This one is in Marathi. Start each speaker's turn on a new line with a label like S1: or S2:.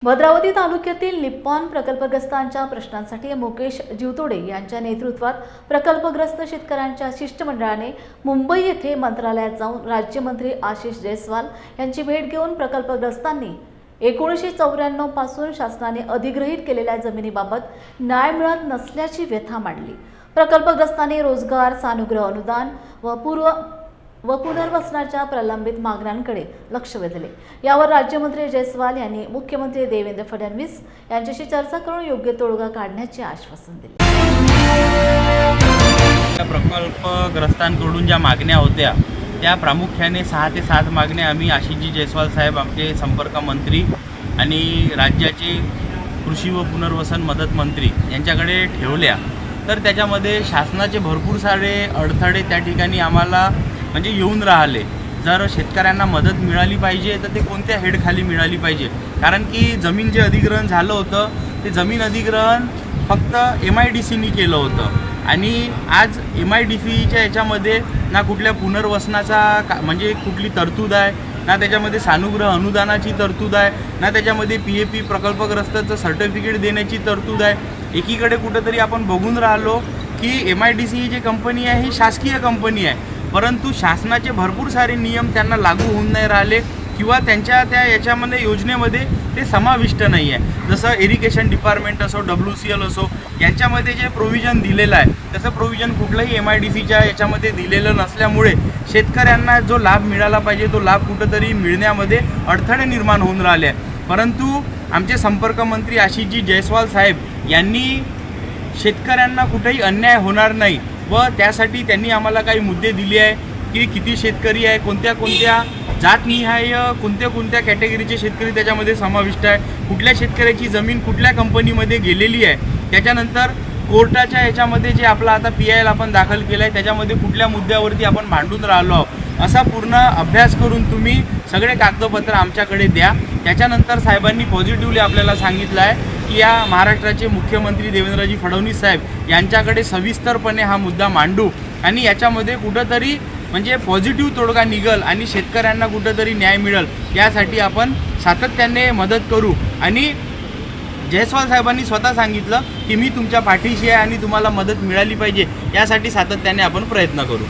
S1: भद्रावती तालुक्यातील निप्पॉन प्रकल्पग्रस्तांच्या प्रश्नांसाठी मुकेश जीवतोडे यांच्या नेतृत्वात प्रकल्पग्रस्त शेतकऱ्यांच्या शिष्टमंडळाने मुंबई येथे मंत्रालयात जाऊन राज्यमंत्री आशिष जयस्वाल यांची भेट घेऊन प्रकल्पग्रस्तांनी 1994 पासून शासनाने अधिग्रहित केलेल्या जमिनीबाबत न्याय मिळत नसल्याची व्यथा मांडली। प्रकल्पग्रस्तांनी रोजगार, सानुग्रह अनुदान व पुनर्वसनाच्या प्रलंबित मागण्यांकडे लक्ष वेधले। यावर राज्यमंत्री जयस्वाल यांनी मुख्यमंत्री देवेंद्र फडणवीस यांच्याशी चर्चा करून योग्य तोडगा काढण्याचे आश्वासन दिले।
S2: प्रकल्पग्रस्तांकडून ज्या मागण्या होत्या त्या प्रामुख्याने 6 ते 7 मागण्या आम्ही आशिषजी जयस्वाल साहेब, आमचे संपर्क मंत्री आणि राज्याचे कृषी व पुनर्वसन मदत मंत्री यांच्याकडे ठेवल्या। तर त्याच्यामध्ये शासनाचे भरपूर सारे अडथळे त्या ठिकाणी आम्हाला म्हणजे येऊन राहिले। जर शेतकऱ्यांना मदत मिळाली पाहिजे तर ते कोणत्या हेडखाली मिळाली पाहिजे, कारण की जमीन जे अधिग्रहण झालं होतं ते जमीन अधिग्रहण फक्त MIDCनी केलं होतं आणि आज MIDCच्या याच्यामध्ये ना कुठल्या पुनर्वसनाचा म्हणजे कुठली तरतूद आहे, ना त्याच्यामध्ये सानुग्रह अनुदानाची तरतूद आहे, ना त्याच्यामध्ये PAP प्रकल्पग्रस्ताचं सर्टिफिकेट देण्याची तरतूद आहे। एकीकडे कुठंतरी आपण बघून राहिलो की MIDC जी कंपनी आहे ही शासकीय कंपनी आहे, परंतु शासनाचे भरपूर सारे नियम त्यांना लागू होऊन नाही राहिले किंवा त्यांच्या त्या याच्यामध्ये योजनेमध्ये ते समाविष्ट नाही आहे। जसं इरिगेशन डिपार्टमेंट असो, WCL असो, यांच्यामध्ये जे प्रोव्हिजन दिलेलं आहे तसं प्रोव्हिजन कुठलंही MIDCच्या याच्यामध्ये दिलेलं नसल्यामुळे शेतकऱ्यांना जो लाभ मिळाला पाहिजे तो लाभ कुठंतरी मिळण्यामध्ये अडथळे निर्माण होऊन राहिले आहे। परंतु आमचे संपर्क मंत्री आशिषजी जयस्वाल साहेब यांनी शेतकऱ्यांना कुठेही अन्याय होणार नाही व त्यासाठी त्यांनी आम्हाला काही मुद्दे दिले आहे की किती शेतकरी आहे, कोणत्या जातनिहाय कोणत्या कॅटेगरीचे शेतकरी त्याच्यामध्ये समाविष्ट आहे, कुठल्या शेतकऱ्याची जमीन कुठल्या कंपनीमध्ये गेलेली आहे, त्याच्यानंतर कोर्टाच्या याच्यामध्ये जे आपला आता PIL आपण दाखल केला आहे त्याच्यामध्ये कुठल्या मुद्द्यावरती आपण मांडून राहिलो आहोत, असा पूर्ण अभ्यास करून तुम्ही सगळे कागदपत्र आमच्याकडे द्या। त्याच्यानंतर साहेबांनी पॉझिटिव्हली आपल्याला सांगितलं आहे की या महाराष्ट्राचे मुख्यमंत्री देवेंद्रजी फडणवीस साहेब यांच्याकडे सविस्तरपणे हा मुद्दा मांडू आणि याच्यामध्ये कुठंतरी म्हणजे पॉझिटिव्ह तोडगा निघल आणि शेतकऱ्यांना कुठंतरी न्याय मिळेल यासाठी आपण सातत्याने मदत करू। आणि जयस्वाल साहेबांनी स्वतः सांगितलं की मी तुमच्या पाठीशी आहे आणि तुम्हाला मदत मिळाली पाहिजे यासाठी सातत्याने आपण प्रयत्न करू।